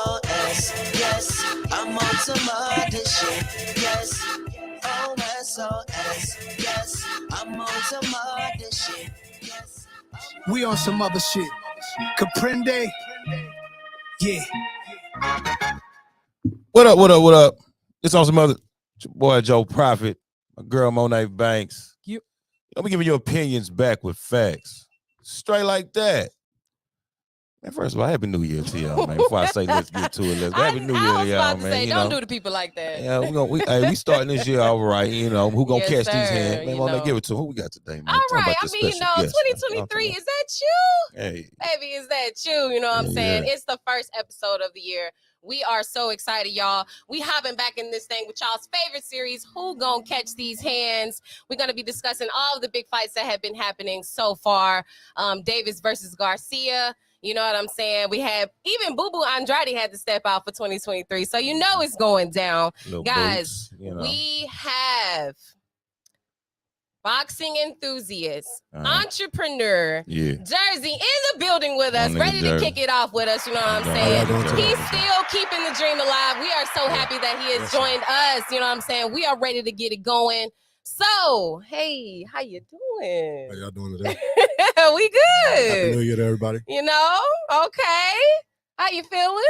SOS, yes, I'm on some other shit, yes. Oh, SOS, yes, I'm on some other shit, yes. We on some other shit. Comprende? Yeah. What up, what up, what up? It's on some other boy Joe Prophet, my girl Monet Banks. Yep. I'm giving your opinions back with facts. Straight like that. Man, first of all, Happy New Year to y'all, man. Before I say let's get to it, Happy New Year to y'all, man. Say, don't do the people like that. Yeah, we starting this year all right. You know, who gonna catch these hands? Man, Monet, give it to who we got today, man. All right, I mean, 2023, is that you? Hey. Baby, is that you? You know what I'm saying? It's the first episode of the year. We are so excited, y'all. We hopping back in this thing with y'all's favorite series, Who Gonna Catch These Hands? We're going to be discussing all of the big fights that have been happening so far. Davis versus Garcia. You know what I'm saying? We have even Boo Boo Andrade had to step out for 2023. So you know it's going down. Little guys, boots, you know. We have boxing enthusiast, entrepreneur, Jerzey in the building with us, ready to kick it off with us. You know what I'm saying? He's still keeping the dream alive. We are so happy that he has joined us. You know what I'm saying? We are ready to get it going. So, hey, how you doing? How y'all doing today? We good. Happy New Year to everybody. You know? Okay. How you feeling?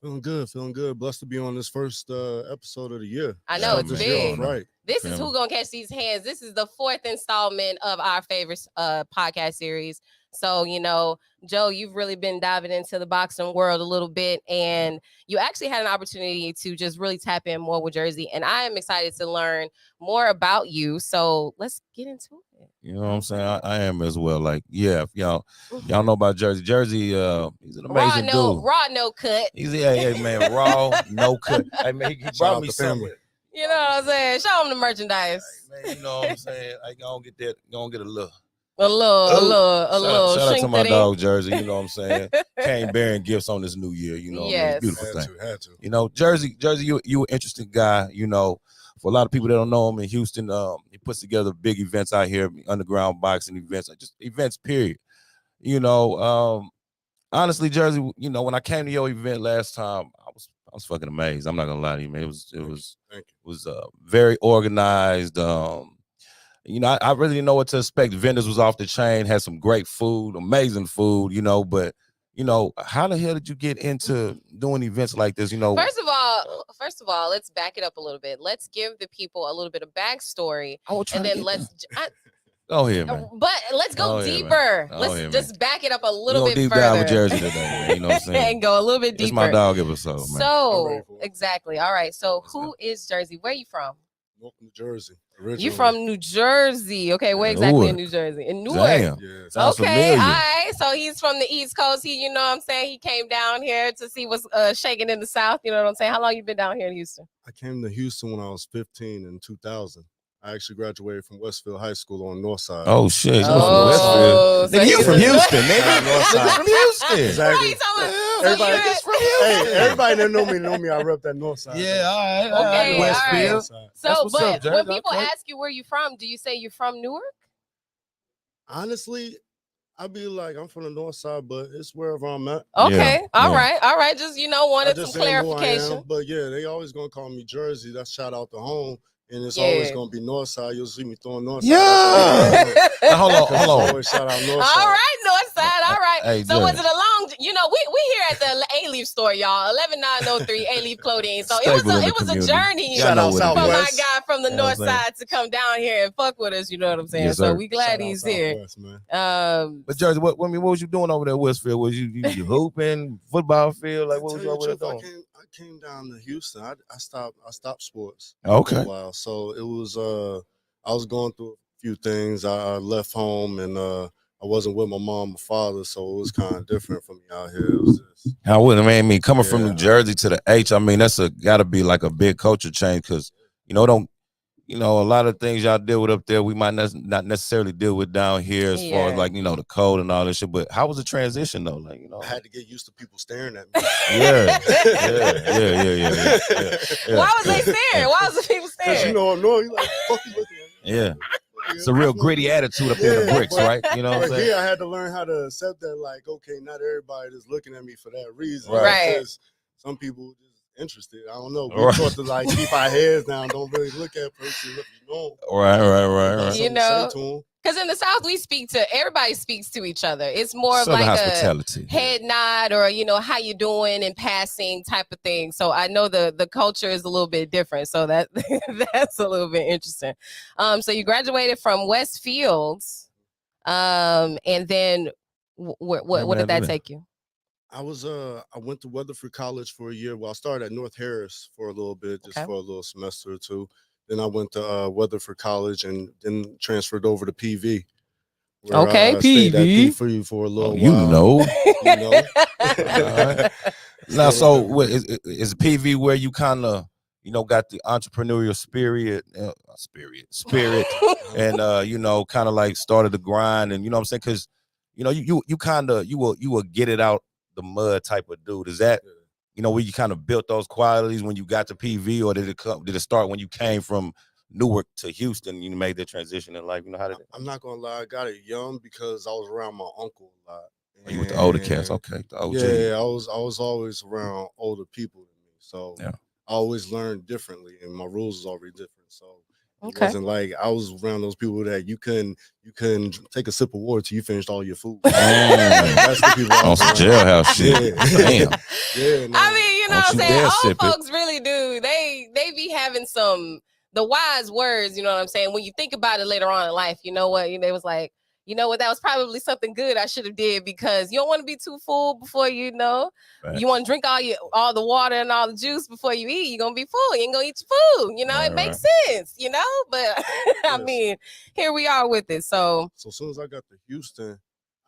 Feeling good. Blessed to be on this first episode of the year. I know, it's big. Right. This is Who Gonna Catch These Hands. This is the 4th installment of our favorite podcast series. So, you know, Joe, you've really been diving into the boxing world a little bit, and you actually had an opportunity to just really tap in more with Jerzey. And I am excited to learn more about you. So let's get into it. You know what I'm saying? I am as well. Like, yeah, y'all know about Jerzey. Jerzey, he's an amazing dude. Raw, no cut. He's man, raw, no cut. Hey, man, he brought me something. You know what I'm saying? Show him the merchandise. Hey, man, you know what I'm saying? I gonna get that. Gonna get a little. Shout out to my dog Jerzey. You know what I'm saying? Came bearing gifts on this new year. You know, yes. Beautiful thing. Had to. You know, Jerzey, you an interesting guy. You know, for a lot of people that don't know him in Houston, he puts together big events out here, underground boxing events, just events. Period. You know, honestly, Jerzey, you know, when I came to your event last time, I was fucking amazed. I'm not gonna lie to you, man. It was very organized. You know, I really didn't know what to expect. Vendors was off the chain, had some great food, amazing food, you know, but you know, how the hell did you get into doing events like this? You know, First of all, let's back it up a little bit. Let's give the people a little bit of backstory, and then go ahead, man. But let's go deeper. Let's just back it up a little bit deep further. Down with Jerzey today, man. You know what I'm saying? And go a little bit deeper. It's my dog episode, man. So exactly. All right. So who is Jerzey? Where are you from? New Jersey. Originally. You from New Jersey. Okay, where exactly in New Jersey? In Newark. Damn. Yeah, sounds okay, familiar. all right. So he's from the East Coast. He, you know what I'm saying? He came down here to see what's shaking in the South. You know what I'm saying? How long you been down here in Houston? I came to Houston when I was 15 in 2000. I actually graduated from Westfield High School on North Side. Oh shit! Oh, so you from Houston, nigga? Nigga from Houston. Exactly. Everybody that know me. I rep that North Side. Yeah, all right. Okay, Westfield. All right. So, but when people ask you where you from, do you say you're from Newark? Honestly, I'd be like, I'm from the North Side, but it's wherever I'm at. Okay, all right. Just wanted some clarification. But yeah, they always gonna call me Jerzey. That's shout out to home. And it's always gonna be North Side. You'll see me throwing North Side. Yeah. Hold on. Always shout out North Side. All right, North Side. All right. Hey, so was it a long? You know, we here at the A-Leaf store, y'all. 11903 A-Leaf Clothing. So it was a journey. Shout out for Southwest. my guy from the North Side to come down here and fuck with us. You know what I'm saying? Yes, so we glad he's here. But Jerzey, what was you doing over there at Westfield? Was you hooping, football field? Like what was you over there doing? I came down to Houston. I stopped sports. Okay. For a while. So it was I was going through a few things. I left home and I wasn't with my mom or father, so it was kind of different for me out here. It was just how would it mean coming from New Jersey to the H? I mean, that's gotta be like a big culture change because a lot of things y'all deal with up there we might not necessarily deal with down here as far as like the code and all this shit. But how was the transition though? Like I had to get used to people staring at me. Yeah. Why was they staring? Why was the people staring? Because no, you like fuck you looking at me. Yeah. It's a real gritty attitude up there in the bricks, right? You know what I'm saying? Yeah, I had to learn how to accept that. Like, okay, not everybody is looking at me for that reason. Right. some people just interested. I don't know. Right. We taught to like keep our heads down, don't really look at a person if you know. Right. You know, because in the South, everybody speaks to each other. It's more of Southern like hospitality. a head nod or, how you doing in passing type of thing. So I know the culture is a little bit different. So that's a little bit interesting. So you graduated from Westfields. And then what did that take you? I went to Weatherford College for a year. Well, I started at North Harris for a little bit, just for a little semester or two. Then I went to Weatherford College and then transferred over to PV. Where I stayed at P3 for a little while. You know. Now, so is PV where you kind of got the entrepreneurial spirit, and kind of like started the grind, and you know what I'm saying, because you will get it out the mud type of dude. Is that where you kind of built those qualities when you got to PV, or did it start when you came from Newark to Houston? You made the transition in life. How did it? I'm not gonna lie, I got it young because I was around my uncle a lot. You with the older cats, okay? The OG. Yeah, I was always around older people than me, so I always learned differently, and my rules was already different. So it wasn't like I was around those people that you couldn't take a sip of water till you finished all your food. That's the people on some jailhouse shit. Damn. Yeah. No. I mean, what I'm saying? Old folks really do. They be having the wise words. You know what I'm saying? When you think about it later on in life, you know what? They was like, you know what? That was probably something good I should have did, because you don't want to be too full before you want to drink all the water and all the juice before you eat. You're going to be full. You ain't going to eat your food. It makes sense, but I mean, here we are with it. So as soon as I got to Houston,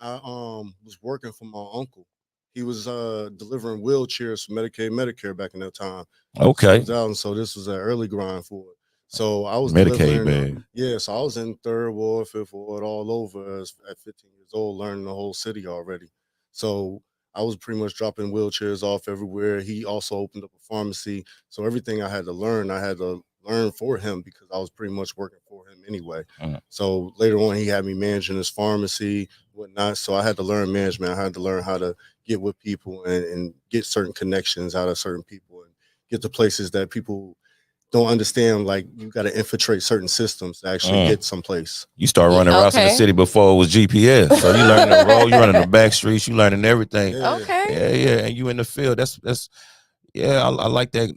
I was working for my uncle. He was delivering wheelchairs for Medicaid, Medicare back in that time. Okay. So this was an early grind for it. So I was Medicaid, man. Yeah, so I was in 3rd Ward, 5th Ward, all over at 15 years old, learning the whole city already. So I was pretty much dropping wheelchairs off everywhere. He also opened up a pharmacy. So everything I had to learn for him, because I was pretty much working for him anyway. So later on, he had me managing his pharmacy, whatnot. So I had to learn management. I had to learn how to get with people and get certain connections out of certain people and get to places that people don't understand. Like, you got to infiltrate certain systems to actually get someplace. You start running routes in the city before it was GPS, so you learning the road, you running the back streets, you learning everything. And you in the field. That's I like that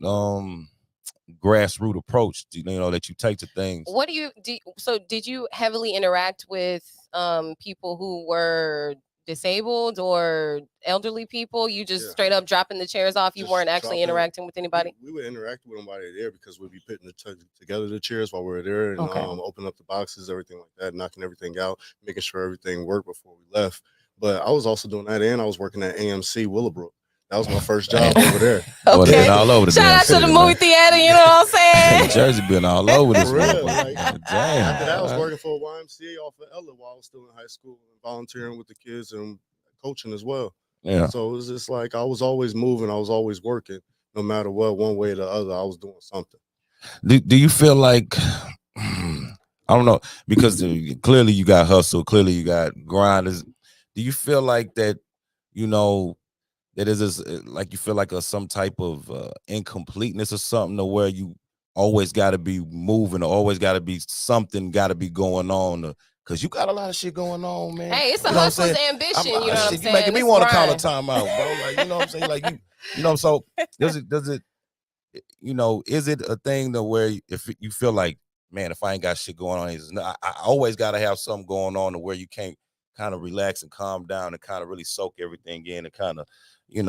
grassroots approach. That you take to things. What did you heavily interact with people who were disabled or elderly people? You just straight up dropping the chairs off? You weren't actually interacting with anybody? We would interact with somebody there, because we'd be putting together the chairs while we were there, and opening up the boxes, everything like that, knocking everything out, making sure everything worked before we left. But I was also doing that, and I was working at AMC Willowbrook. That was my first job over there. All over the Shout out to the movie theater, you know what I'm saying? Jerzey been all over this. Damn. After that, I was working for a YMCA off of Ella while I was still in high school, and volunteering with the kids and coaching as well. Yeah. So it was just like I was always moving. I was always working. No matter what, one way or the other, I was doing something. Do you feel like, I don't know, because clearly you got hustle, clearly you got grinders. Do you feel like that, that is like you feel like some type of incompleteness or something, to where you always got to be moving, or always got to be something got to be going on, because you got a lot of shit going on, man. Hey, it's a hustler's ambition. You know what I'm saying? You making me want to call a timeout, bro. Like, you know what I'm saying? Like, so does it, is it a thing to where if you feel like, man, if I ain't got shit going on, I always got to have something going on to where you can't kind of relax and calm down and kind of really soak everything in and kind of, I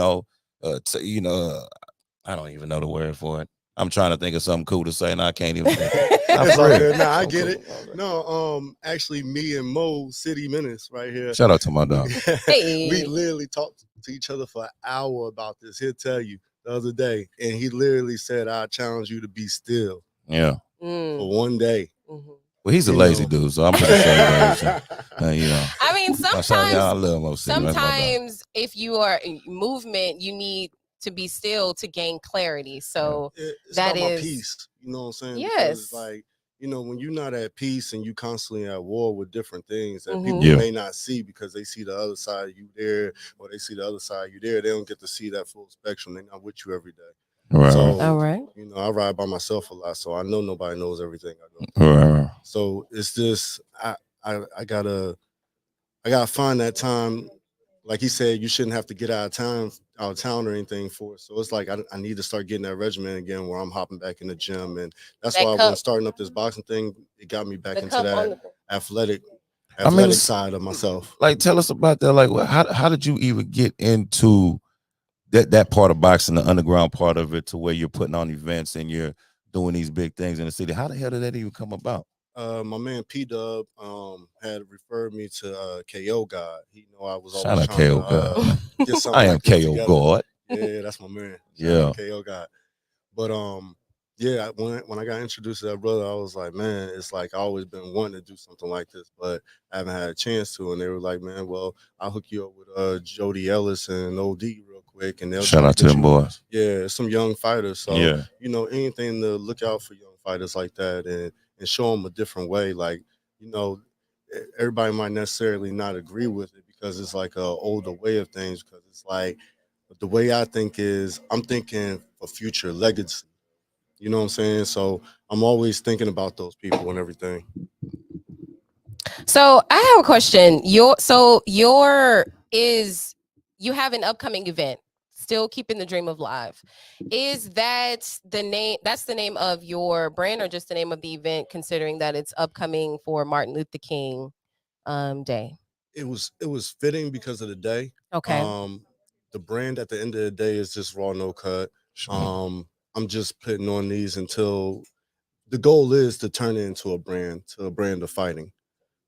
don't even know the word for it. I'm trying to think of something cool to say, and I can't even think. I get it. No, actually, me and Mo, City Menace, right here. Shout out to my dog. We literally talked to each other for an hour about this. He'll tell you the other day, and he literally said, "I challenge you to be still." Yeah. For one day. Mm-hmm. Well, he's a lazy dude, so I'm pretty sure. I mean, sometimes if you are in movement, you need to be still to gain clarity. So it's that about is peace. You know what I'm saying? Yes. Because, like, when you're not at peace and you constantly at war with different things that people Yeah. may not see because they see the other side of you there, or they see the other side of you there, they don't get to see that full spectrum. They're not with you every day. Right. So, All right. I ride by myself a lot, so I know nobody knows everything I go through. Right. So it's just I gotta find that time. Like he said, you shouldn't have to get out of town or anything for it. So it's like I need to start getting that regimen again where I'm hopping back in the gym. And that's That why cup. when starting up this boxing thing, it got me back The into cup on that the- athletic it's- side of myself. Like, tell us about that. Like, how did you even get into that part of boxing, the underground part of it, to where you're putting on events and you're doing these big things in the city? How the hell did that even come about? My man P-Dub had referred me to KO God. He know I was Shout always out trying KO to God. get something I am like this KO together. God. Yeah, that's my man. Yeah. KO God. But yeah, when I got introduced to that brother, I was like, man, it's like I always been wanting to do something like this, but I haven't had a chance to. And they were like, man, well, I'll hook you up with Jody Ellis and OD real quick, and they'll Shout out to them boys. Yeah, some young fighters. So Yeah. anything to look out for young fighters like that, and show them a different way. Like, everybody might necessarily not agree with it because it's like a older way of things. Because it's like the way I think is I'm thinking for future legacy. You know what I'm saying? So I'm always thinking about those people and everything. So I have a question. You have an upcoming event, Still Keeping the Dream Alive. Is that the name? That's the name of your brand, or just the name of the event, considering that it's upcoming for Martin Luther King Day? It was fitting because of the day. Okay. The brand at the end of the day is just Raw No Cut. Sure. I'm just putting on these until the goal is to turn it into a brand of fighting,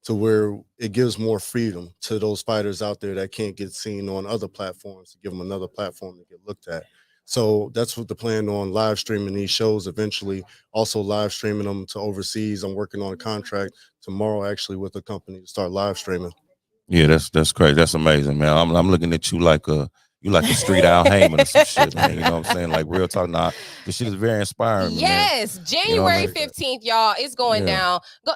to where it gives more freedom to those fighters out there that can't get seen on other platforms, to give them another platform to get looked at. So that's what the plan on live streaming these shows eventually, also live streaming them to overseas. I'm working on a contract tomorrow actually with a company to start live streaming. Yeah, that's crazy. That's amazing, man. I'm looking at you like a street Al Heyman or some shit, man. You know what I'm saying? Like, real talk. Nah, this shit is very inspiring. Yes, man. January 15th, y'all. It's going down. Go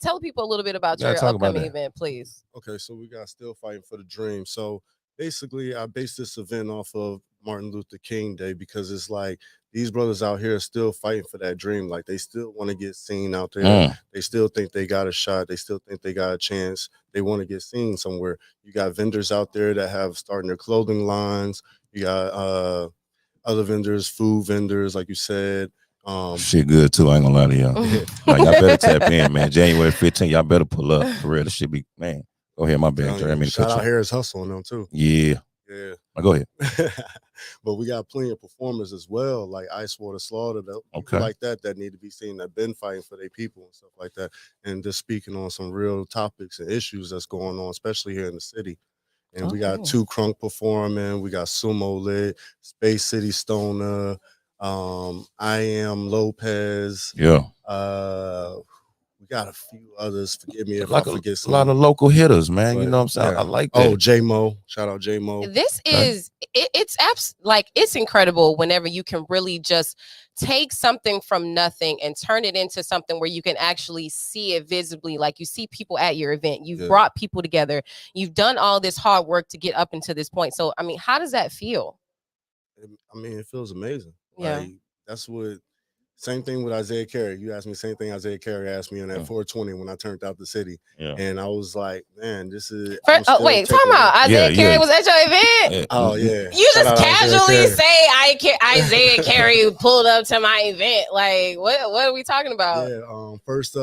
tell people a little bit about your upcoming event, please. Okay, so we got Still Fighting for the Dream. So basically, I based this event off of Martin Luther King Day because it's like these brothers out here are still fighting for that dream. Like, they still want to get seen out there. They still think they got a shot. They still think they got a chance. They want to get seen somewhere. You got vendors out there that have starting their clothing lines. You got other vendors, food vendors, like you said. Shit good too. I ain't gonna lie to y'all. Like, y'all better tap in, man. January 15th, y'all better pull up for real. This should be, man. Go ahead, my bad. Shout out Harris Hustle on them too. Yeah. Go ahead. But we got plenty of performers as well, like Ice Water Slaughter, people like that need to be seen, that been fighting for their people and stuff like that, and just speaking on some real topics and issues that's going on, especially here in the city. And we got Two Crunk performing. We got Sumo Lit, Space City Stoner, I Am Lopez. Yeah. We got a few others. Forgive me if like I forget some. A lot of local hitters, man. You know what I'm saying? Yeah. I like that. Oh, J-Mo. Shout out J-Mo. This is it's incredible whenever you can really just take something from nothing and turn it into something where you can actually see it visibly. Like, you see people at your event. You've brought people together. You've done all this hard work to get up into this point. So, I mean, how does that feel? I mean, it feels amazing. Yeah. Like, that's what. Same thing with Isaiah Carey. You asked me the same thing Isaiah Carey asked me on that 420 when I turned out the city. Yeah. And I was like, man, this is. Wait, talking about Isaiah Carey was at your event? Oh, yeah. You just casually say Isaiah Carey pulled up to my event. Like, what are we talking about? Yeah, first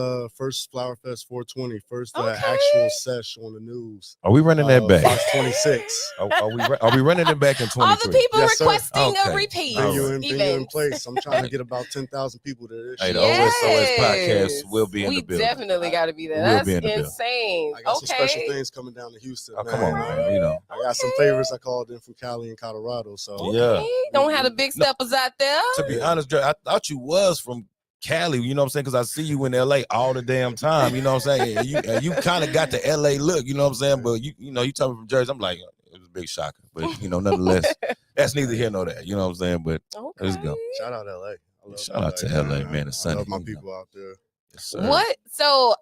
Flower Fest 420, first actual sesh on the news. Are we running that back? Fox 26. Are we running it back in 23? All the people requesting a repeat. Bring you in place. I'm trying to get about 10,000 people to this. Hey, the OSOS podcast will be in the building. We definitely got to be there. That's insane. I got some special things coming down to Houston. Oh, come on, man. You know, I got some favorites I called in from Cali and Colorado. So yeah, don't have the big steppers out there. To be honest, Dre, I thought you was from Cali. You know what I'm saying? Because I see you in LA all the damn time. You know what I'm saying? And you kind of got the LA look. You know what I'm saying? But you tell me from Jersey, I'm like, it was a big shocker. But nonetheless, that's neither here nor there. You know what I'm saying? But let's go. Shout out LA. Shout out to LA, man. It's sunny. I love my people out there. Yes, sir. What? So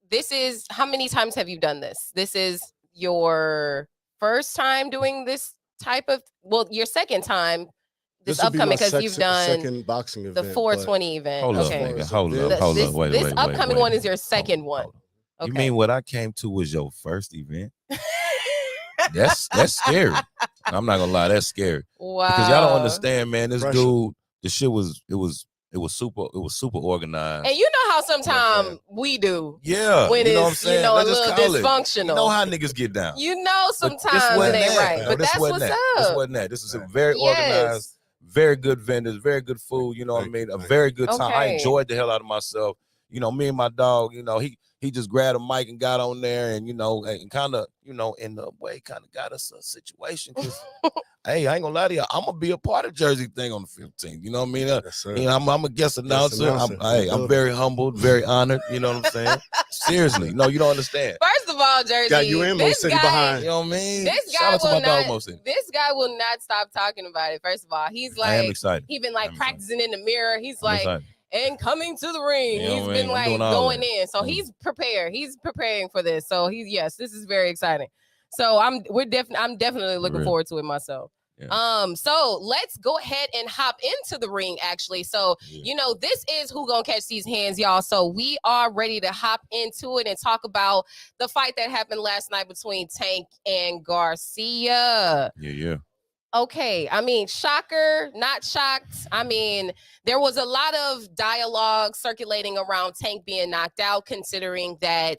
this is, how many times have you done this? This is your first time doing this type of, well, your second time this would be my upcoming, because you've done second boxing event. the but 420 event. Hold up, Okay. nigga. as Hold events- up. Hold This up. Wait, this wait, upcoming wait, one is your hold second up, one. hold up. You Okay. mean what I came to was your first event? That's scary. I'm not gonna lie, that's scary. Wow. Because y'all don't understand, man. This Pressure. dude, the shit was super organized. And you know how sometimes we do. Yeah, When you know what I'm it's, saying? a Let's just little call it. dysfunctional. You know how niggas get down. You know But this sometimes wasn't it ain't that. right. No, But this that's wasn't what's that. up. This wasn't that. This is a very Yes. organized, very good vendors, very good food. You know what I mean? A very good time. I Okay. enjoyed the hell out of myself. You know, me and my dog, you know, he just grabbed a mic and got on there and, you know, and kind of, you know, in the way kind of got us a situation. Because, hey, I ain't gonna lie to you, I'm gonna be a part of Jersey thing on the 15th. You know what I mean? Yes, sir. You know, I'm a guest announcer. announcer. I'm very humbled, very honored. You know what I'm saying? Seriously, no, you don't understand. First of all, Jersey, Got you and Mo this City guy, behind. You know what I mean? this Shout guy out to my will dog, not. Mo City. This guy will not stop talking about it. First of all, he's I am like, excited. he been like I'm practicing in the mirror. He's I'm like, excited. and coming to the ring. You know He's what I been mean? I'm like doing all going that. in. So he's prepared. He's preparing for this. So yes, this is very exciting. So I'm definitely looking real. forward to it myself. Yeah. So let's go ahead and hop into the ring, actually. So, Yeah. you know, this is Who Gonna Catch These Hands, y'all. So we are ready to hop into it and talk about the fight that happened last night between Tank and Garcia. Yeah. Okay, I mean, shocker, not shocked. I mean, there was a lot of dialogue circulating around Tank being knocked out, considering that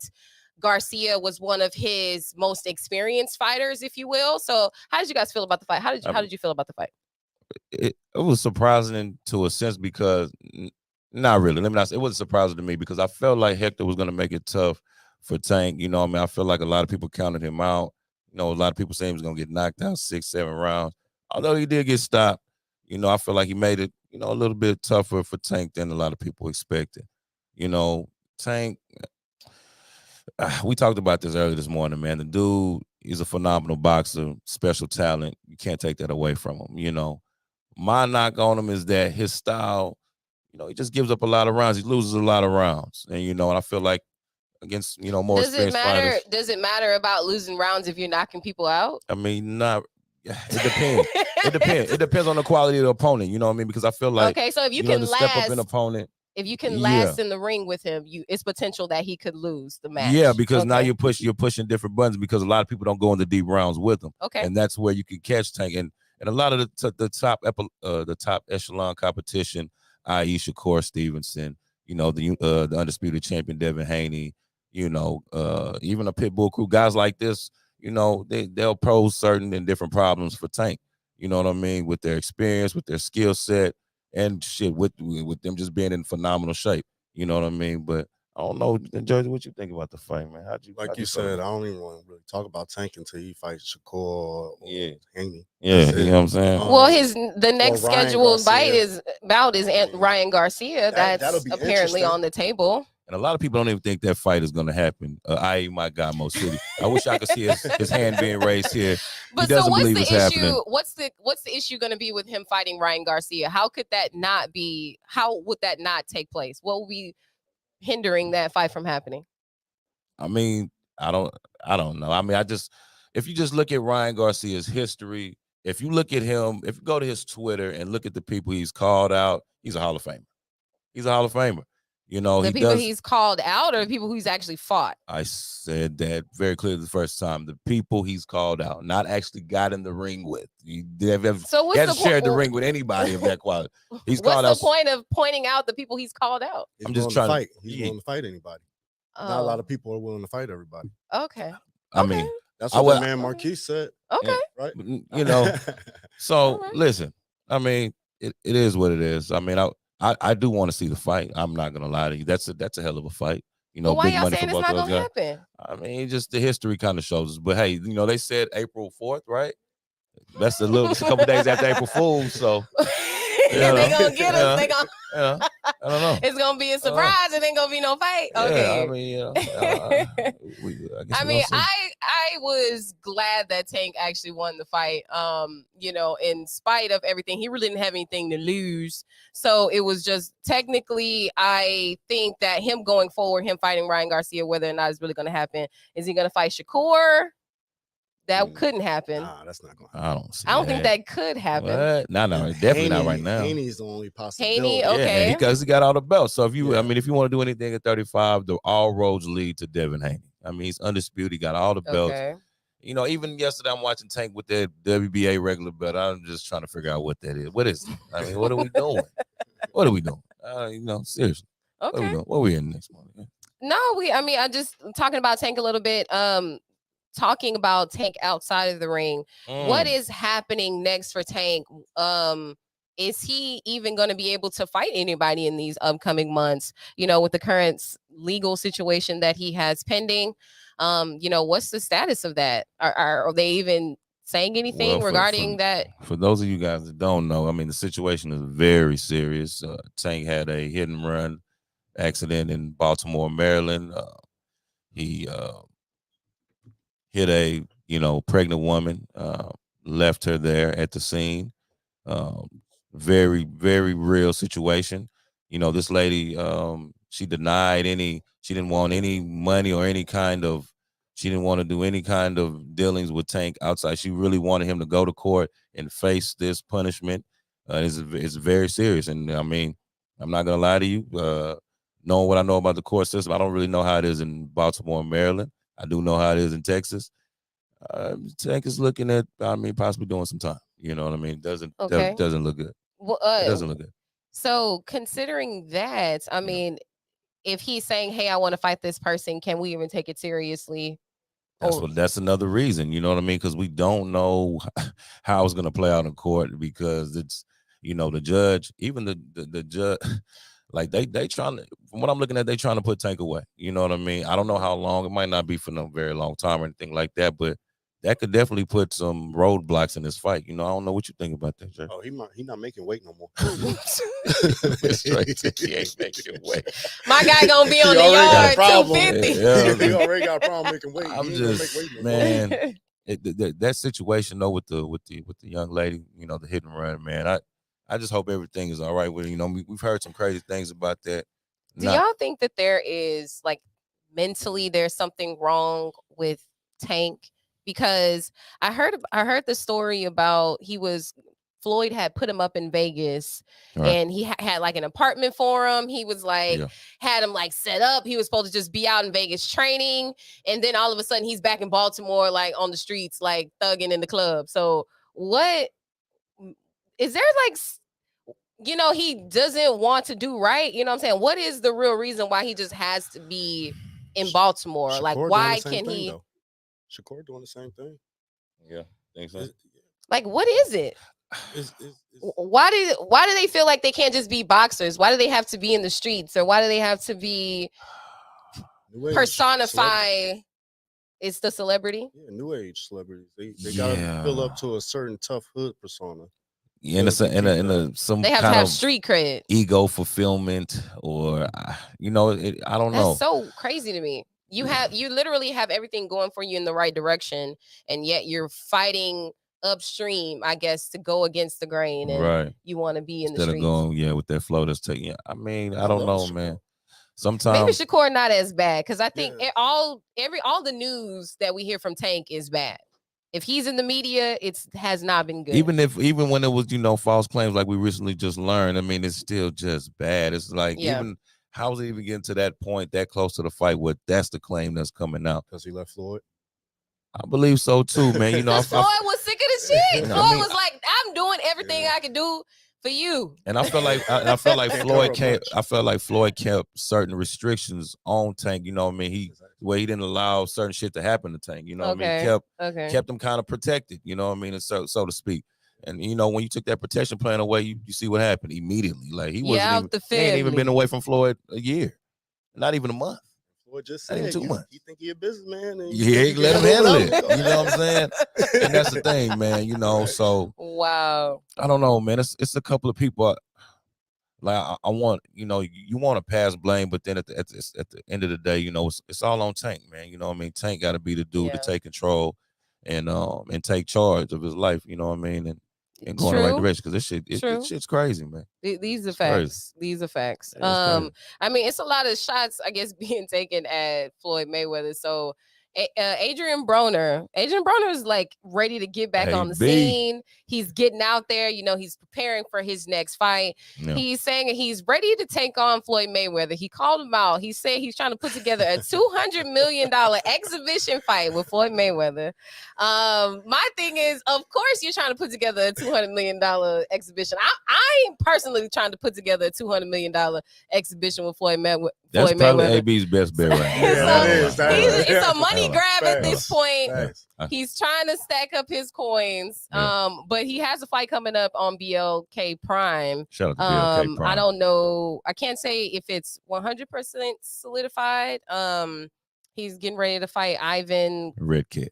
Garcia was one of his most experienced fighters, if you will. So how did you guys feel about the fight? How did you feel about the fight? It was surprising to a sense because not really. Let me not say it wasn't surprising to me because I felt like Hector was gonna make it tough for Tank. You know what I mean? I feel like a lot of people counted him out. You know, a lot of people saying he was gonna get knocked out 6-7 rounds. Although he did get stopped, you know, I feel like he made it, you know, a little bit tougher for Tank than a lot of people expected. You know, Tank, we talked about this earlier this morning, man. The dude is a phenomenal boxer, special talent. You can't take that away from him, you know. My knock on him is that his style, you know, he just gives up a lot of rounds. He loses a lot of rounds. And, you know, and I feel like against, you know, more experienced fighters. Does it matter about losing rounds if you're knocking people out? I mean, not. It depends. It depends. It depends on the quality of the opponent. You know what I mean? Because I feel like okay, so if you know, can to last, step up an opponent. if you can last in the ring with him, it's potential that he could lose the match. Yeah, because now you're pushing different buttons because a lot of people don't go in the deep rounds with them. Okay, and that's where you can catch Tank and a lot of the top echelon competition, i.e. Shakur Stevenson, you know, the undisputed champion Devin Haney, you know, even a Pitbull crew, guys like this. You know, they'll pose certain and different problems for Tank. You know what I mean? With their experience, with their skill set, and shit, with them just being in phenomenal shape. You know what I mean? But I don't know, Jersey, what you think about the fight, man? How'd you said, I don't even want to really talk about Tank until he fights Shakur or Haney. Yeah, you know what I'm saying? Well, the next scheduled bout is Ryan Garcia. That's apparently on the table. And a lot of people don't even think that fight is going to happen. I.e. my guy, Mo City. I wish I could see his hand being raised here. But he doesn't so what's believe the it's issue? happening. What's the issue going to be with him fighting Ryan Garcia? How could that not be? How would that not take place? What will be hindering that fight from happening? I mean, I don't know. I mean, if you just look at Ryan Garcia's history, if you look at him, if you go to his Twitter and look at the people he's called out, he's a Hall of Famer. He's a Hall of Famer. You know, the people he's called out, or the people who's actually fought. I said that very clearly the first time. The people he's called out, not actually got in the ring with. He hasn't shared the ring with anybody of that quality. He's called out. What's the point of pointing out the people he's called out? I'm just trying to fight. He's willing to fight anybody. Not a lot of people are willing to fight everybody. Okay. I mean, that's what the man Marquis said. Okay. Right. You know. So listen. I mean, it is what it is. I mean, I do want to see the fight. I'm not gonna lie to you. That's a hell of a fight. You know, why big y'all money saying for it's both not those gonna guys. happen? I mean, just the history kind of shows us. But hey, you know, they said April 4th, right? That's a couple days after April Fool's. So yeah, they gonna get us. They gonna. I don't know. It's gonna be a surprise. It ain't gonna be no fight. Okay. Yeah, I mean, I was glad that Tank actually won the fight. You know, in spite of everything, he really didn't have anything to lose. So it was just technically, I think that him going forward, him fighting Ryan Garcia, whether or not it's really going to happen, is he going to fight Shakur? That couldn't happen. Nah, that's not going to happen. I don't see. I don't think that could happen. What? No, definitely not right now. Haney's the only possibility. Haney, okay. Yeah, because he got all the belts. So if you, I mean, if you want to do anything at 35, all roads lead to Devin Haney. I mean, he's undisputed. He got all the belts. Okay. You know, even yesterday I'm watching Tank with that WBA regular belt. I'm just trying to figure out what that is. What is it? I mean, what are we doing? What are we doing? You know, seriously. Okay. What are we doing? What are we in next month? No, I just talking about Tank a little bit. Talking about Tank outside of the ring. What is happening next for Tank? Is he even going to be able to fight anybody in these upcoming months? You know, with the current legal situation that he has pending. You know, what's the status of that? Are they even saying anything regarding that? For those of you guys that don't know, I mean, the situation is very serious. Tank had a hit and run accident in Baltimore, Maryland. He hit a pregnant woman, left her there at the scene. Very, very real situation. You know, this lady, she denied she didn't want any money or she didn't want to do any kind of dealings with Tank outside. She really wanted him to go to court and face this punishment. It's very serious. And I mean, I'm not going to lie to you. Knowing what I know about the court system, I don't really know how it is in Baltimore and Maryland. I do know how it is in Texas. Tank is looking at, possibly doing some time. You know what I mean? Doesn't look good. Well, it doesn't look good. So considering that, I mean, if he's saying, "Hey, I want to fight this person," can we even take it seriously? That's another reason. You know what I mean? Because we don't know how it's going to play out in court, because it's, the judge, even the judge. Like they trying to, from what I'm looking at, they trying to put Tank away. You know what I mean? I don't know how long. It might not be for no very long time or anything like that, but that could definitely put some roadblocks in this fight. I don't know what you think about that, Jerzey. Oh, he not making weight no more. He ain't making weight. My guy gonna be on the yard 250. Yeah, he already got a problem making weight. I'm just, man. That situation though with the young lady, the hit and run, man. I just hope everything is all right with it. We've heard some crazy things about that. Do y'all think that there is, like, mentally there's something wrong with Tank? Because I heard the story about Floyd had put him up in Vegas, right, and he had like an apartment for him. He was like, had him like set up. He was supposed to just be out in Vegas training. And then all of a sudden he's back in Baltimore, like on the streets, like thugging in the club. So what is there, like, he doesn't want to do right? You know what I'm saying? What is the real reason why he just has to be in Baltimore? Shakur, like, why can he? Though. Shakur doing the same thing. Yeah, think so. Like, what is it? Why do they feel like they can't just be boxers? Why do they have to be in the streets? Or why do they have to be personify? It's the celebrity. Yeah, new age celebrities. They gotta fill up to a certain tough hood persona. Yeah, in some they have kind to have of street cred, ego fulfillment, or I don't know. That's so crazy to me. You literally have everything going for you in the right direction, and yet you're fighting upstream, I guess, to go against the grain, and right. You want to be in instead the streets. of going, with that flow that's taking. I mean, I don't know, man. Sometimes maybe Shakur not as bad, because I think all the news that we hear from Tank is bad. If he's in the media, it has not been good. Even when it was, false claims like we recently just learned, I mean, it's still just bad. It's like, even how is it even getting to that point, that close to the fight, where that's the claim that's coming out? Because he left Floyd. I believe so too, man. Floyd was sick of the shit. Floyd was like, I'm doing everything I can do for you. And I felt like Floyd kept certain restrictions on Tank. You know what I mean? Where he didn't allow certain shit to happen to Tank. You know what I mean? Kept him kind of protected. You know what I mean? So to speak. And when you took that protection plan away, you see what happened immediately. Like he ain't even been away from Floyd a year, not even a month. Floyd just said, too much. You think he a businessman? And he let him handle it. You know what I'm saying? And that's the thing, man. So wow. I don't know, man. It's a couple of people. like I want, you know, you want to pass blame, but then at the end of the day, you know, it's all on Tank, man. You know what I mean? Tank got to be the dude to take control and take charge of his life. You know what I mean? And go in the right direction, because this shit's crazy, man. These are facts. These are facts. I mean, it's a lot of shots, I guess, being taken at Floyd Mayweather. So Adrien Broner is like ready to get back on the scene. He's getting out there, you know, he's preparing for his next fight. He's saying he's ready to take on Floyd Mayweather. He called him out. He said he's trying to put together a $200 million exhibition fight with Floyd Mayweather. My thing is, of course you're trying to put together a $200 million exhibition. I ain't personally trying to put together a $200 million exhibition with Floyd Mayweather. That's probably AB's best bet right now. It's a money grab at this point. He's trying to stack up his coins. But he has a fight coming up on BLK Prime. Shout out to BLK Prime. I don't know. I can't say if it's 100% solidified. He's getting ready to fight Ivan Redkach.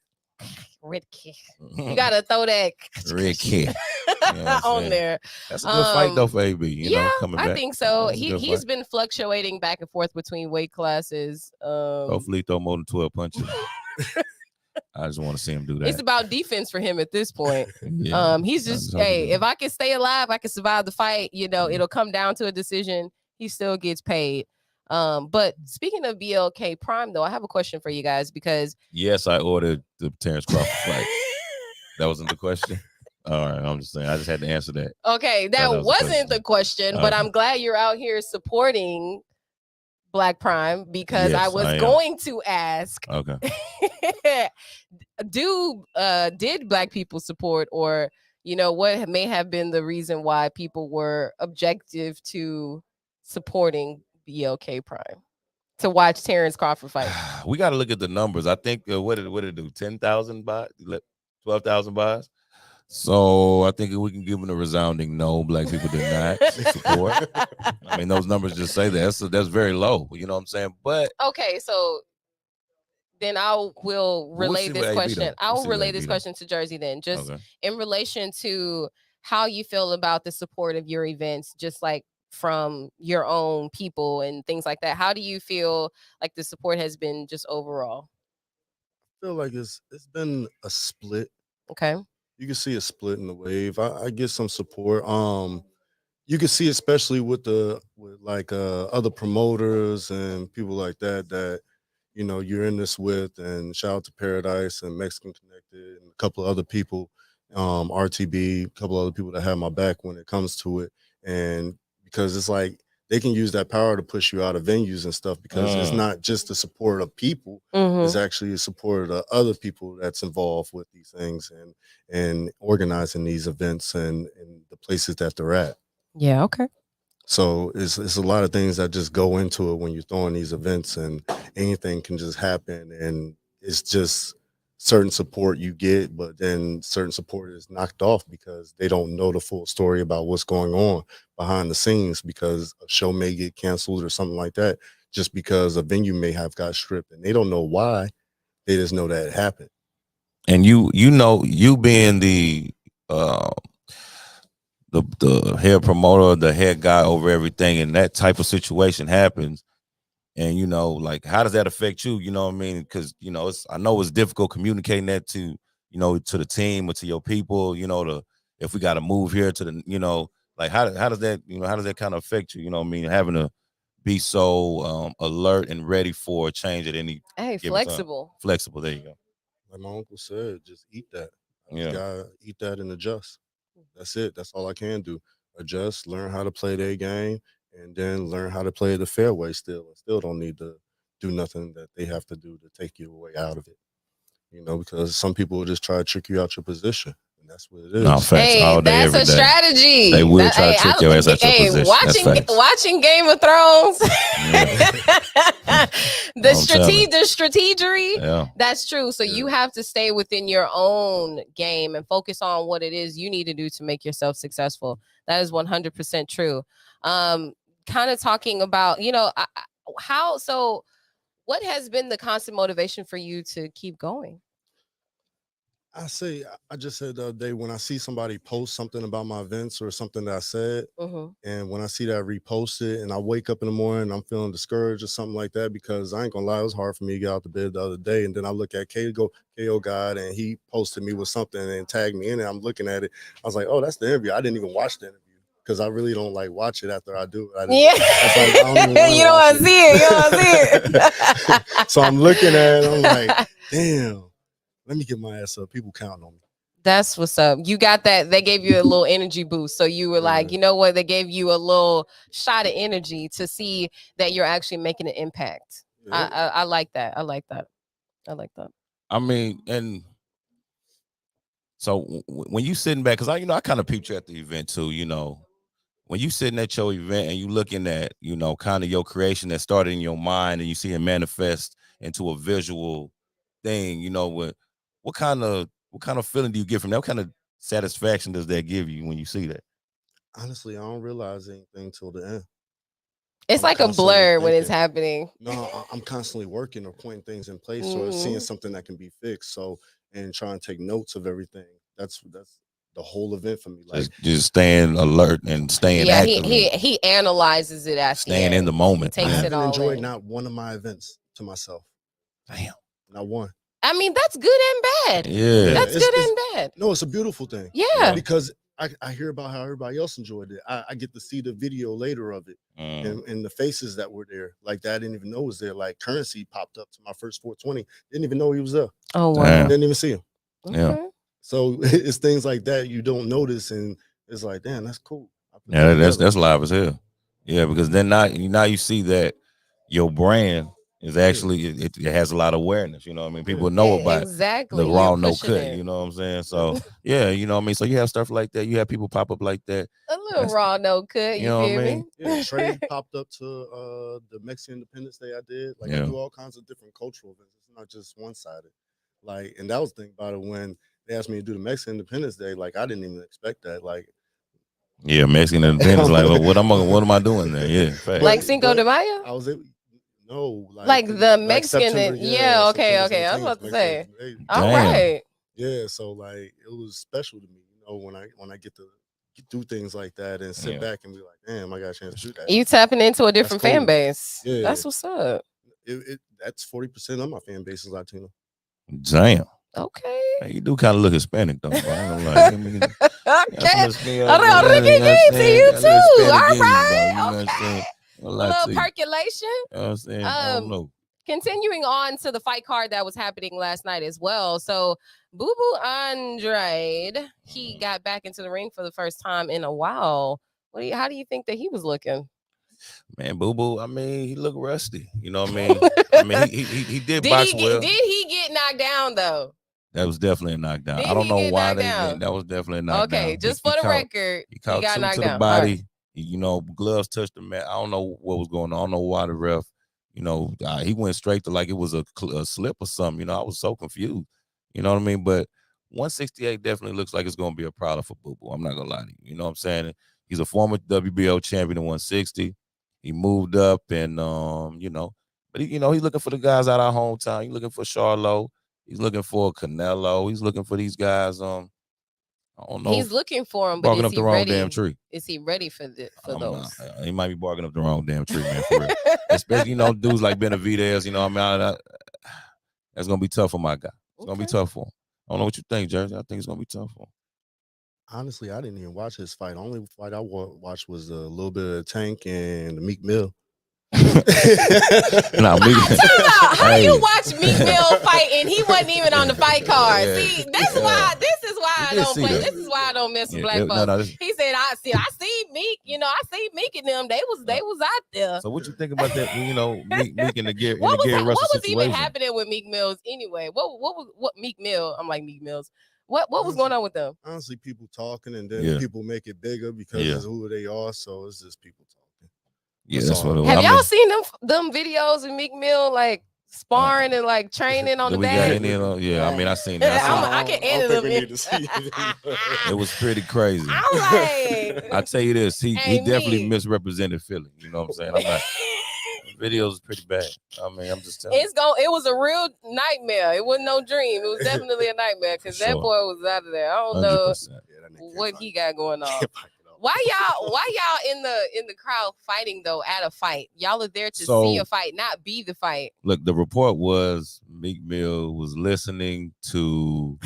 You gotta throw that Redkach on there. That's a good fight though for AB. You know, coming back. I think so. He's been fluctuating back and forth between weight classes. Hopefully, he throw more than 12 punches. I just want to see him do that. It's about defense for him at this point. He's just, hey, if I can stay alive, I can survive the fight. You know, it'll come down to a decision. He still gets paid. But speaking of BLK Prime, though, I have a question for you guys because yes, I ordered the Terrence Crawford fight. That wasn't the question. All right, I'm just saying. I just had to answer that. Okay, that wasn't the question, but I'm glad you're out here supporting Black Prime because I was going to ask. Okay. Did Black people support, or you know, what may have been the reason why people were objective to supporting BLK Prime to watch Terrence Crawford fight? We got to look at the numbers. I think what did it do? 10,000 buys, 12,000 buys. So I think we can give them a resounding no. Black people did not support. I mean, those numbers just say that. That's very low. You know what I'm saying? But okay, so then I will relay this question. I will relay this question to Jerzey then, just in relation to how you feel about the support of your events, just like from your own people and things like that. How do you feel like the support has been just overall? I feel like it's been a split. Okay. You can see a split in the wave. I get some support. You can see, especially with other promoters and people like that, you know, you're in this with, and shout out to Paradise and Mexican Connected and a couple of other people, RTB, a couple of other people that have my back when it comes to it. And because it's like they can use that power to push you out of venues and stuff, because it's not just the support of people, it's actually the support of other people that's involved with these things and organizing these events and the places that they're at. Yeah, okay. So it's a lot of things that just go into it when you're throwing these events, and anything can just happen, and it's just certain support you get, but then certain support is knocked off because they don't know the full story about what's going on behind the scenes, because a show may get canceled or something like that, just because a venue may have got stripped, and they don't know why. They just know that it happened. And you know, you being the head promoter, the head guy over everything, and that type of situation happens. And, you know, like, how does that affect you? You know what I mean? Because, you know, I know it's difficult communicating that to, you know, to the team or to your people, you know, if we got to move here to the, you know, like, how does that, you know, how does that kind of affect you? You know what I mean? Having to be so alert and ready for a change at any flexible time. Flexible. There you go. Like my uncle said, just eat that. Yeah. Gotta eat that and adjust. That's it. That's all I can do. Adjust, learn how to play their game, and then learn how to play the fair way still. And still don't need to do nothing that they have to do to take you away out of it. You know, because some people will just try to trick you out your position. And that's what it is. No, facts. All day, that's a strategy. They will try to trick your ass out your position. Watching Game of Thrones, the strategery, that's true. So you have to stay within your own game and focus on what it is you need to do to make yourself successful. That is 100% true. Kind of talking about, you know, what has been the constant motivation for you to keep going? I just said the other day, when I see somebody post something about my events or something that I said, and when I see that reposted, and I wake up in the morning and I'm feeling discouraged or something like that, because I ain't gonna lie, it was hard for me to get out the bed the other day, and then I look at KO God, and he posted me with something and tagged me in it. I'm looking at it, I was like, oh, that's the interview. I didn't even watch the interview because I really don't like watch it after I do it. Yeah, you don't want to see it. You don't want to see it. So I'm looking at it, I'm like, damn. Let me get my ass up. People counting on me. That's what's up. You got that. They gave you a little energy boost. So you were like, you know what? They gave you a little shot of energy to see that you're actually making an impact. Yeah. I like that. I like that. I like that. I mean, and so when you sitting back, because I kind of peeped you at the event too, when you sitting at your event and you looking at, kind of your creation that started in your mind and you see it manifest into a visual thing, what kind of feeling do you get from that? What kind of satisfaction does that give you when you see that? Honestly, I don't realize anything till the end. It's like a blur when it's happening. No, I'm constantly working or putting things in place or seeing something that can be fixed. So, and trying to take notes of everything. That's the whole event for me. Like just staying alert and staying active. He analyzes it as staying in the moment. Takes it all enjoyed in. Not one of my events to myself. Damn. Not one. I mean, that's good and bad. Yeah. That's good and bad. No, it's a beautiful thing. Yeah. Because I hear about how everybody else enjoyed it. I get to see the video later of it and the faces that were there. Like that I didn't even know was there. Like Currency popped up to my first 420. Didn't even know he was there. Oh, wow. Didn't even see him. Yeah. So it's things like that you don't notice, and it's like, damn, that's cool. Yeah, that's live as hell. Yeah, because then now you see that your brand is actually it has a lot of awareness. You know what I mean? People know about exactly the raw no cut. You know what I'm saying? So yeah, you know what I mean. So you have stuff like that. You have people pop up like that. A little raw no cut. You know what I mean? Yeah, Trey popped up to the Mexican Independence Day I did. Like I do all kinds of different cultural events. It's not just one sided. Like, and that was the thing about it when they asked me to do the Mexican Independence Day. Like I didn't even expect that. Like. Yeah, Mexican Independence. Like, what am I doing there? Yeah, fact. Like Cinco de Mayo. I was like the Mexican. Okay. I was about to say. All right. Yeah, so like it was special to me, when I get to do things like that and sit back and be like, damn, I got a chance to do that. You tapping into a different fan base. Yeah, that's what's up. That's 40% of my fan base is Latino. Damn. Okay. Hey, you do kind of look Hispanic though. Okay. I look at you too. All right. Okay. A little percolation. You know what I'm saying? I don't know. Continuing on to the fight card that was happening last night as well. So Boo Boo Andrade, he got back into the ring for the first time in a while. How do you think that he was looking? Man, Boo Boo, I mean, he looked rusty. You know what I mean? he did box well. Did he get knocked down though? That was definitely a knockdown. I don't know why they did. That was definitely a knockdown. Okay, just for the record, he got knocked to the body. Right. Gloves touched the mat. I don't know what was going on. I don't know why the ref, he went straight to like it was a slip or something. I was so confused. You know what I mean? But 168 definitely looks like it's going to be a problem for Boo Boo. I'm not going to lie to you. You know what I'm saying? He's a former WBO champion in 160. He moved up and, but he's looking for the guys out of our hometown. He's looking for Charlo. He's looking for Canelo. He's looking for these guys. I don't know. He's looking for them, but barking is up he the wrong ready? Damn tree. Is he ready for those? He might be barking up the wrong damn tree, man. For real. Especially, dudes like Benavidez. That's gonna be tough for my guy. It's gonna be tough for him. I don't know what you think, Jerzey. I think it's gonna be tough for him. Honestly, I didn't even watch his fight. The only fight I watched was a little bit of Tank and the Meek Mill. How do you watch Meek Mill fight and he wasn't even on the fight card? Yeah. See, this is why I don't play. This is why I don't mess with black folks. He said, I see Meek, I see Meek and them. They was out there. So what you think about that, Meek and the Gary Russell situation? What was situation? Even happening with Meek Mills anyway? What Meek Mill? I'm like Meek Mills. What was going on with them? Honestly, people talking and then people make it bigger because of who they are. So it's just people talking. Yeah, that's what it was. Have y'all seen them videos of Meek Mill like sparring and like training on the bag? Yeah, I mean, I seen that. I can edit them. It was pretty crazy. I'm like, I tell you this, he definitely misrepresented Philly. You know what I'm saying? I'm videos is pretty bad. I mean, I'm just telling you. It was a real nightmare. It wasn't no dream. It was definitely a nightmare because that boy was out of there. I don't know 100%. what he got going on. Why y'all in the crowd fighting though at a fight? Y'all are there to see a fight, not be the fight. Look, the report was Meek Mill was listening to.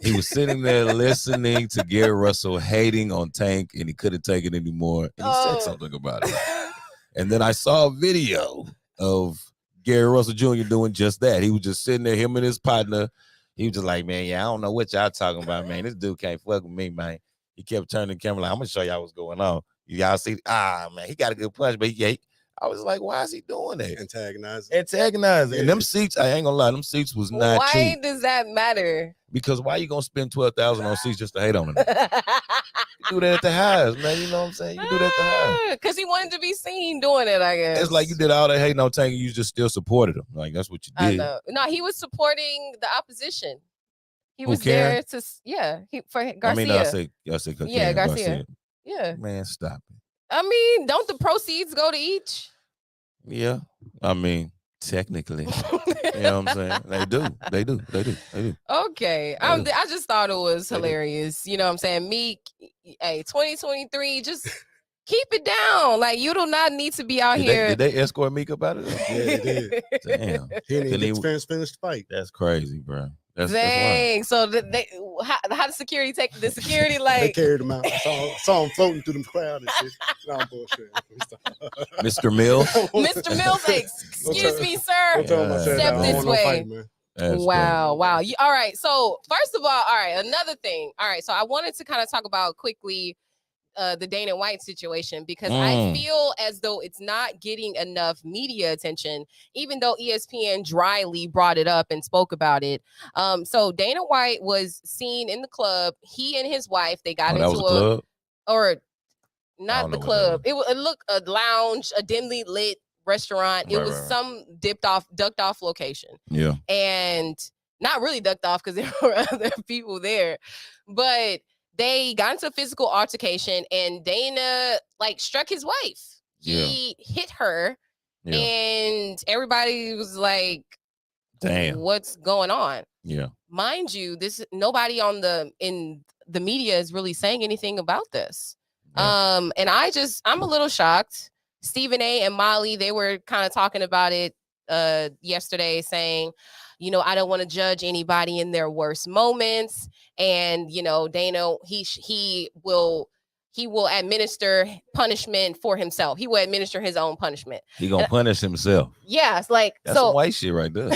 He was sitting there listening to Gary Russell hating on Tank, and he couldn't take it anymore. And he said something about it. And then I saw a video of Gary Russell Jr. doing just that. He was just sitting there, him and his partner. He was just like, man, I don't know what y'all talking about, man. This dude can't fuck with me, man. He kept turning the camera like, I'm gonna show y'all what's going on. Y'all see, man, he got a good punch, but I was like, why is he doing that? Antagonizing. And them seats, I ain't gonna lie, them seats was not cheap. Why does that matter? Because why you gonna spend $12,000 on seats just to hate on him? You do that at the highs, man. You know what I'm saying? You do that at the highs. Because he wanted to be seen doing it, I guess. It's like you did all that hating on Tank and you just still supported him. Like, that's what you did. I know. No, he was supporting the opposition. He was there to, for Garcia. I mean, I say Garcia. Yeah. Man, stop it. I mean, don't the proceeds go to each? Yeah. I mean, technically. You know what I'm saying? They do. Okay. I just thought it was hilarious. You know what I'm saying? Meek, hey, 2023, just keep it down. Like, you do not need to be out here. Did they escort Meek up out of there? Yeah, they did. Damn. He didn't even finish the fight. That's crazy, bro. That's so how the security take the security like they carried him out. Saw him floating through the crowd and shit. No, I'm bullshit. Mr. Mills. Mr. Mills, excuse me, sir. Step this way. Wow. All right. So first of all, another thing. All right. So I wanted to kind of talk about quickly the Dana White situation because I feel as though it's not getting enough media attention, even though ESPN dryly brought it up and spoke about it. So Dana White was seen in the club. He and his wife, they got into a club? Or not the club. It looked a lounge, a dimly lit restaurant. It was some ducked off location. Yeah. And not really ducked off because there were other people there, but they got into a physical altercation and Dana struck his wife. He hit her and everybody was like, damn, what's going on? Yeah. Mind you, nobody in the media is really saying anything about this. Yeah. And I'm a little shocked. Stephen A and Molly, they were kind of talking about it yesterday saying, I don't want to judge anybody in their worst moments. And, Dana, he will administer punishment for himself. He will administer his own punishment. He gonna punish himself. Yeah, it's like that's some white shit right there.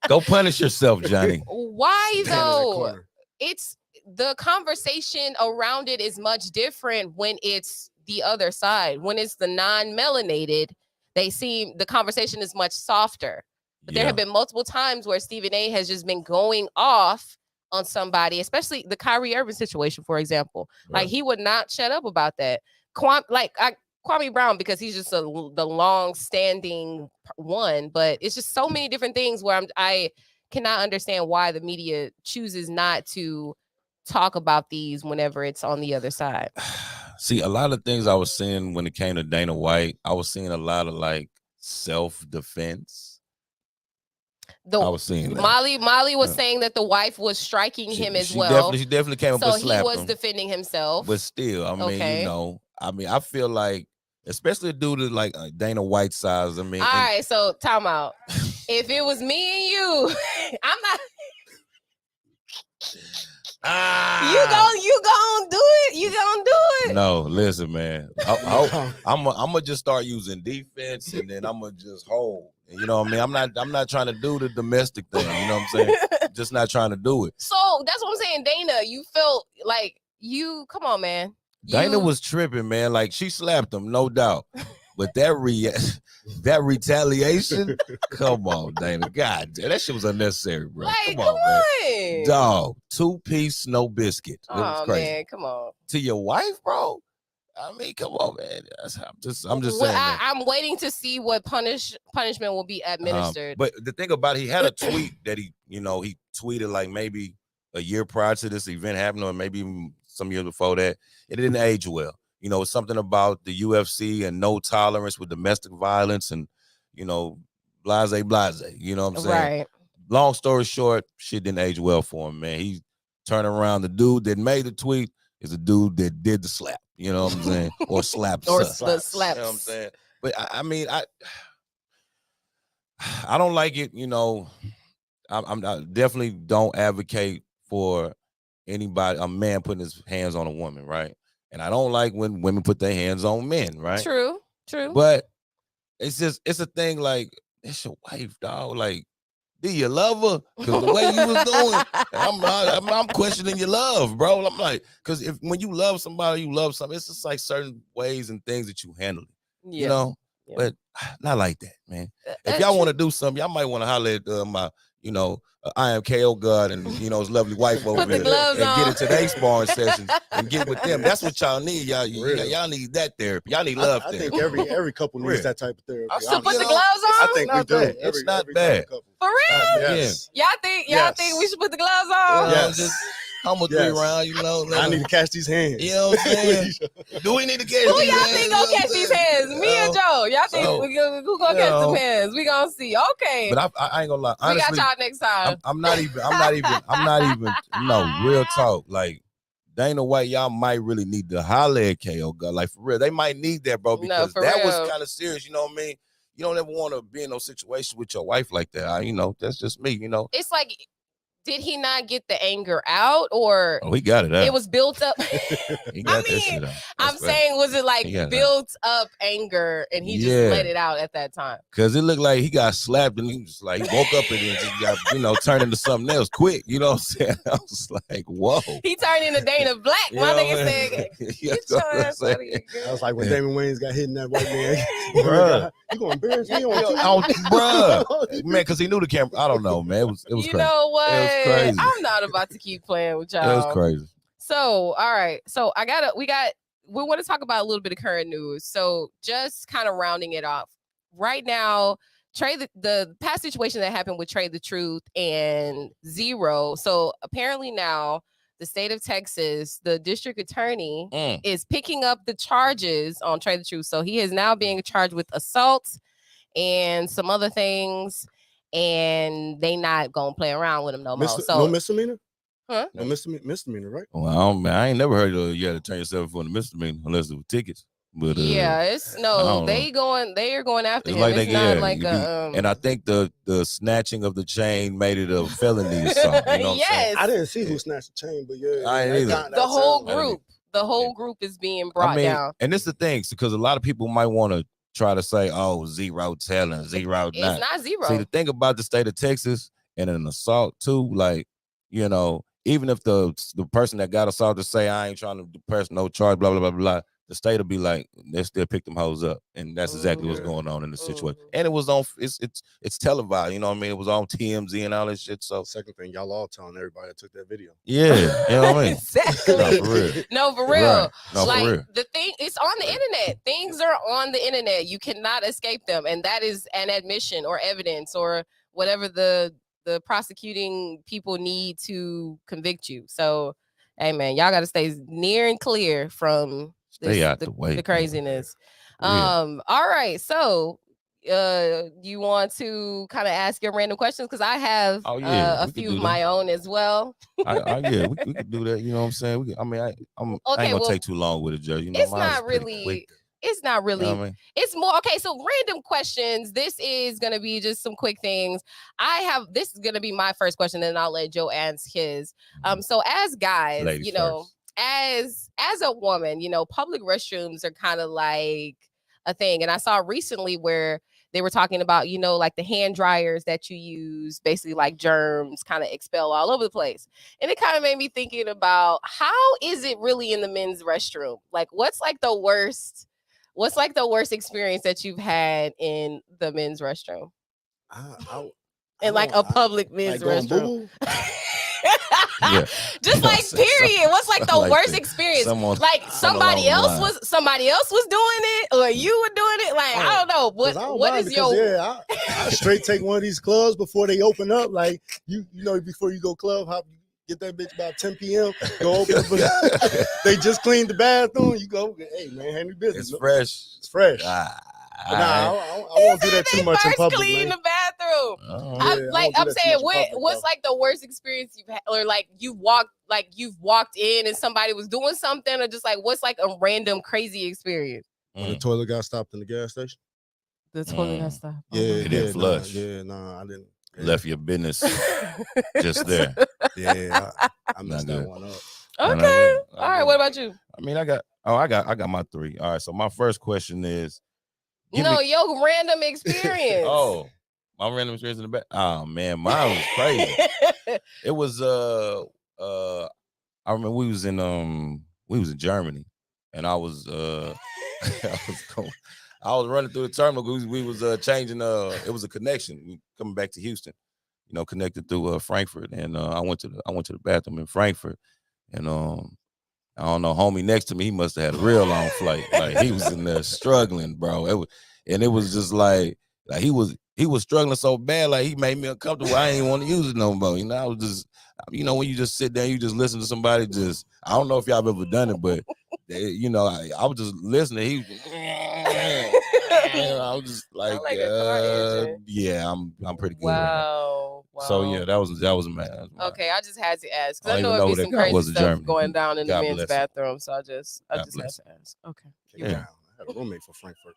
Go punish yourself, Johnny. Why though? It's the conversation around it is much different when it's the other side. When it's the non-melanated, the conversation is much softer. But there have been multiple times where Stephen A has just been going off on somebody, especially the Kyrie Irving situation, for example. Right. Like he would not shut up about that. Kwame Brown, because he's just the long-standing one, but it's just so many different things where I cannot understand why the media chooses not to talk about these whenever it's on the other side. See, a lot of things I was seeing when it came to Dana White, I was seeing a lot of self-defense. I was seeing that. Molly was saying that the wife was striking him as well. She definitely came up and slapped him. So he was defending himself. But still, I mean, I feel like, especially a dude like Dana White size. I mean, all right. So time out. If it was me and you, I'm not. You gonna do it? You gonna do it? No, listen, man. I'm gonna just start using defense, and then I'm gonna just hold. You know what I mean? I'm not trying to do the domestic thing. You know what I'm saying? Just not trying to do it. So that's what I'm saying, Dana. You felt like come on, man. Dana was tripping, man. Like she slapped him, no doubt. But that retaliation, come on, Dana. God damn, that shit was unnecessary, bro. Come on, man. Dog, 2-piece, no biscuit. It was crazy. Man, come on. To your wife, bro? I mean, come on, man. I'm just saying. I'm waiting to see what punishment will be administered. But the thing about it, he had a tweet that he tweeted maybe a year prior to this event happening, or maybe even some years before that. It didn't age well. You know, it's something about the UFC and no tolerance with domestic violence and, you know, blase. You know what I'm saying? Right. Long story short, shit didn't age well for him, man. He turned around. The dude that made the tweet is a dude that did the slap. You know what I'm saying? Or slaps. Or us. the slaps. You know what I'm saying? But I mean, I don't like it. You know, I definitely don't advocate for anybody, a man putting his hands on a woman, right? And I don't like when women put their hands on men, right? True. But it's a thing like, it's your wife, dog. Like, do you love her? Because the way you was doing, I'm questioning your love, bro. I'm like, because when you love somebody, you love something. It's just like certain ways and things that you handle it, you know? Yeah. But not like that, man. If y'all want to do something, y'all might want to holler at my, you know, I am KO God and, you know, his lovely wife over there and get into their sparring sessions and get with them. That's what y'all need. Y'all need that therapy. Y'all need love therapy. I think every couple needs that type of therapy. To put the gloves on? I think we do. It's not bad. For real? Yes. Y'all think we should put the gloves on? Yes. Just come with 3 rounds, you know. I need to catch these hands. You know what I'm saying? Do we need to catch these hands? Who y'all think gonna catch these hands? Me or Joe? Y'all think who gonna catch some hands? We gonna see. Okay. But I ain't gonna lie. Honestly, we got y'all next time. I'm not even, no, real talk. Like, Dana White, y'all might really need to holler at KO God. Like, for real. They might need that, bro, because that was kind of serious, you know what I mean? You don't ever want to be in no situation with your wife like that. You know, that's just me, you know. It's like, did he not get the anger out, or he got it out? It was built up. He got that shit out. I'm saying, was it like built up anger and he just let it out at that time? Because it looked like he got slapped and he was like, he woke up and then just got, you know, turned into something else quick. You know what I'm saying? I was like, whoa. He turned into Dana Black. My nigga said, get your ass out of here, girl. I was like, when Damon Wayans got hit in that white man, bruh, you gonna embarrass me on bruh. Man, because he knew the camera. I don't know, man. It was crazy. You know what? It was crazy. I'm not about to keep playing with y'all. It was crazy. So, all right. So we want to talk about a little bit of current news. So just kind of rounding it off. Right now, the past situation that happened with Trey the Truth and Zero. So apparently now the state of Texas, the district attorney is picking up the charges on Trey the Truth. So he is now being charged with assault and some other things. And they not gonna play around with him no more. So no misdemeanor? Huh? No misdemeanor, right? Well, I ain't never heard of you had to turn yourself in for the misdemeanor unless it was tickets. But yeah, they are going after him. Like it's not like and I think the snatching of the chain made it a felony or something. You know what I'm saying? I didn't see who snatched the chain, but yeah, I ain't either. The whole group is being brought down. And it's the thing, because a lot of people might want to try to say, oh, Zero telling, Zero it's not. It's not Zero. See, the thing about the state of Texas and an assault too, like, you know, even if the person that got assaulted say, I ain't trying to press no charge, blah, blah, blah, blah, the state will be like, they still pick them hoes up. And that's exactly what's going on in the situation. And it was on, it's televised, you know what I mean? It was on TMZ and all that shit. So second thing, y'all all telling everybody that took that video. Yeah, you know what I mean? Exactly. No, for real. Right. No, like, for real. the thing, it's on the internet. Things are on the internet. You cannot escape them. And that is an admission or evidence or whatever the prosecuting people need to convict you. So, hey, man, y'all got to stay near and clear from the craziness. All right. So, you want to kind of ask your random questions? Because I have a few of my own as well. Yeah, we could do that. You know what I'm saying? I ain't gonna take too long with it, Judge. You know, it's not really. It's not really. You know what I mean? It's more okay. So random questions. This is gonna be just some quick things. This is gonna be my first question, and I'll let Joe ask his. So as guys, ladies you know, first. as a woman, you know, public restrooms are kind of like a thing. And I saw recently where they were talking about, you know, like the hand dryers that you use, basically like germs kind of expel all over the place. And it kind of made me thinking about how is it really in the men's restroom? Like, what's the worst experience that you've had in the men's restroom? In like a public men's restroom. Yeah. Just like period. What's like the worst experience? Like somebody else was doing it, or you were doing it. Like I don't know. What is your? Yeah, I straight take one of these clubs before they open up. Like you know, before you go club hop, Get that bitch about 10 p.m. Go open the They just cleaned the bathroom. You go, hey, man, handle business. It's fresh. It's fresh. Nah, I won't do that too much in public, clean man. the bathroom. I'm saying, what's like the worst experience you've had, or like you've walked in and somebody was doing something, or just like what's like a random crazy experience? When the toilet got stopped in the gas station. The toilet got stopped. Yeah, it didn't flush. I didn't. Yeah. Left your business just there. Yeah, I messed that one up. Okay. All right. What about you? I mean, I got my 3. All right. So my first question is, your random experience. Oh, my random experience in the back. Oh man, mine was crazy. It was I remember we was in Germany, and I was I was running through the terminal. We was changing. It was a connection. We coming back to Houston, connected through Frankfurt, and I went to the bathroom in Frankfurt, and I don't know, homie next to me, he must have had a real long flight. Like he was in there struggling, bro. It was just like he was struggling so bad, like he made me uncomfortable. I ain't want to use it no more. I was just, when you just sit there, you just listen to somebody. Just, I don't know if y'all have ever done it, but I was just listening. He was, I was just like yeah, I'm pretty good. Wow. So yeah, that was mad. Okay, I just had to ask because I know it'd be some crazy stuff going down in the men's bathroom. So I just had to ask. Okay. Yeah, I had a roommate for Frankfurt.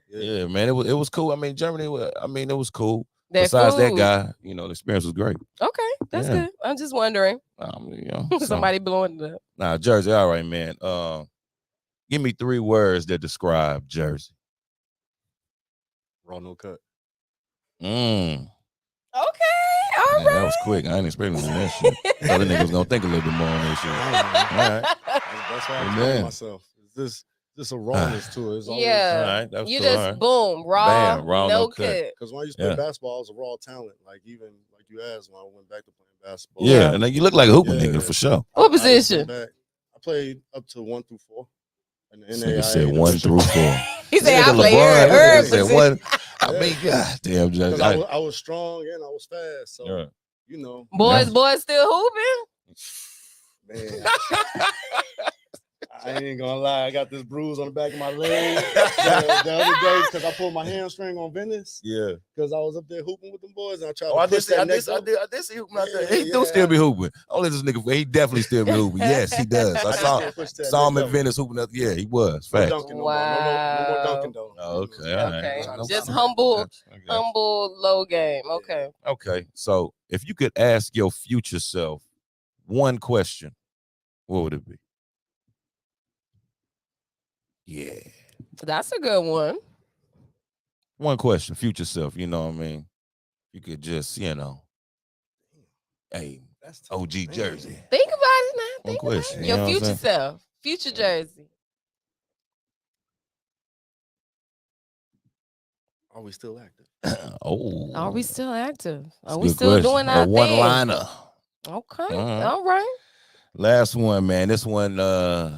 Yeah, man, it was cool. I mean, Germany. It was cool. That Besides food. that guy, the experience was great. Okay, that's good. I'm just wondering. Somebody blowing it up. Nah, Jerzey. All right, man. Give me 3 words that describe Jerzey. Raw, no cut. Okay, all right. That was quick. I ain't expecting that shit. So the nigga was gonna think a little bit more on this shit. All right. That's why I'm telling myself. Is this a rawness to it? It's always, all right, that was you cool, just all right. boom, raw, no cut. Because when I used to play basketball, I was a raw talent. Like even like you asked, when I went back to playing basketball. Yeah, and then you look like a hooping nigga for sure. What position? I played up to 1 through 4. He said 1 through 4. He said I played every position. 1. I mean, God damn, Jerzey. I was strong and I was fast. So boys still hooping. Man. I ain't gonna lie, I got this bruise on the back of my leg the other day because I pulled my hamstring on Venice. Yeah, because I was up there hooping with them boys and I tried I to push that neck up. I did see hooping out there. He do still be hooping. Only this nigga, he definitely still be hooping. Yes, he does. I saw him in Venice hooping up. Yeah, he was. Fact. No more dunking though. Okay, all right. Just humble low game. Okay. Okay. So if you could ask your future self one question, what would it be? Yeah, that's a good one. One question, future self. You know what I mean? You could just, hey, that's OG Jerzey. Think about it now. One question. Your future self, future Jerzey. Are we still active? Are we still active? Are we still doing our thing? One-liner. Okay. All right. Last one, man. This one, I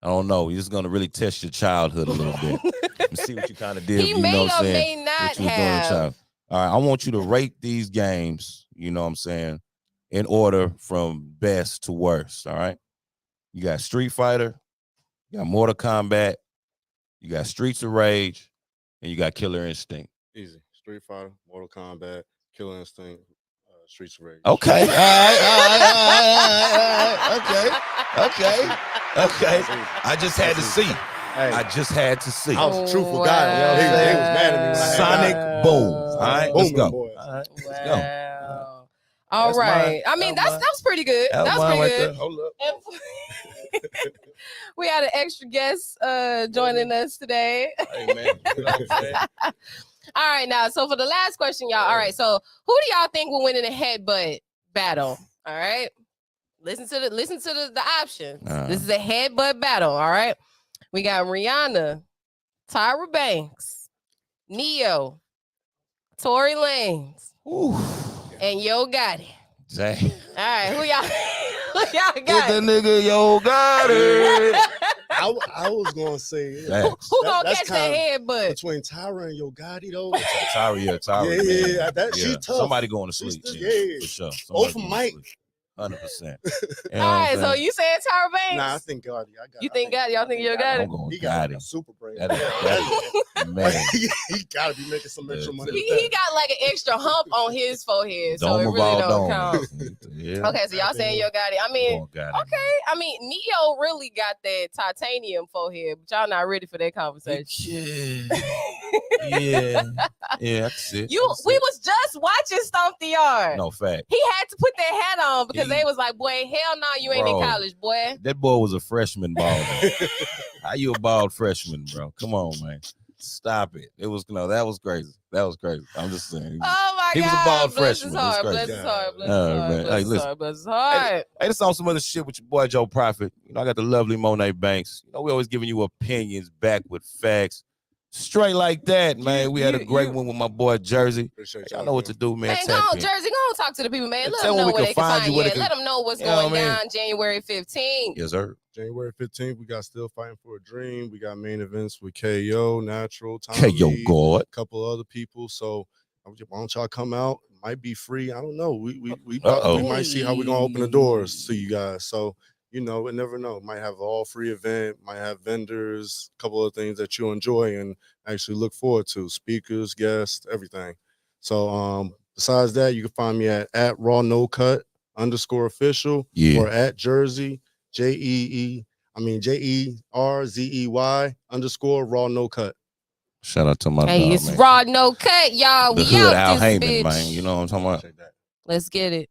don't know. You're just gonna really test your childhood a little bit and see what you kind of did. He may or may not have. All right, I want you to rate these games. You know what I'm saying, in order from best to worst. All right. You got Street Fighter, you got Mortal Kombat, you got Streets of Rage, and you got Killer Instinct. Easy. Street Fighter, Mortal Kombat, Killer Instinct, Streets of Rage. Okay. All right. Okay. I just had to see. Hey, I just had to see. I was a truthful guy. He was mad at me. Sonic boom. All right, let's go. Boy. All right, let's go. All right. I mean, that's pretty good. That's pretty good. Hold up. We had an extra guest joining us today. Hey, man. You know what I'm saying? All right, now, so for the last question, y'all. All right, so who do y'all think will win in a headbutt battle? All right, listen to the options. This is a headbutt battle. All right, we got Rihanna, Tyra Banks, Neo, Tory Lanez, and Yo Gotti. Dang. All right, who y'all got? Get the nigga Yo Gotti. I was gonna say Facts. Who gonna that's catch that headbutt? between Tyra and Yo Gotti though. Tyra, Yeah, that she tough. Somebody going to sleep. Yeah, for sure. Both of Mike. 100%. All right, so you saying Tyra Banks? Nah, I think Gotti. You think Gotti? Y'all think you got I'm it? going He got Gotti. a super brain. That is man. he gotta be making some extra money. He got like an extra hump on his forehead, so it Dome of really all don't domes. count. Yeah. Okay, so y'all saying Yo Gotti. I mean, Gotti. okay. I mean, Neo really got that titanium forehead, but y'all not ready for that conversation. Yeah. Yeah, that's it. We was just watching Stomp the Yard. No fact. He had to put that hat on because they was like, boy, hell no, you ain't in college, boy. That boy was a freshman bald. How you a bald freshman, bro? Come on, man. Stop it. It was that was crazy. That was crazy. I'm just saying. Oh my God. He was a bald bless freshman. His heart, bless his heart, bless his heart, bless his heart, bless his heart. Hey, this on some other shit with your boy Joe Prophet. I got the lovely Monet Banks. We always giving you opinions back with facts. Straight like that, man. We had a great one with my boy Jerzey. Y'all know what to do, man. Man, go on, Jerzey. Go on, talk to the people, man. Let them know where they can find you. Let them know what's going down January 15th. Yes, sir. January 15th, we got Still Fighting for a Dream. We got main events with KO, Natural, KO God, a couple other people. So why don't y'all come out? It might be free. I don't know. We might see how we're gonna open the doors to you guys. So we never know. Might have an all free event, might have vendors, a couple of things that you enjoy and actually look forward to. Speakers, guests, everything. So besides that, you can find me at Raw No Cut _official or at Jerzey JERZEY _ Raw No Cut. Shout out to my dog, it's man. Raw No Cut, y'all. The We hood out Al this Heyman, bitch. man. You know what I'm talking about? Let's get it.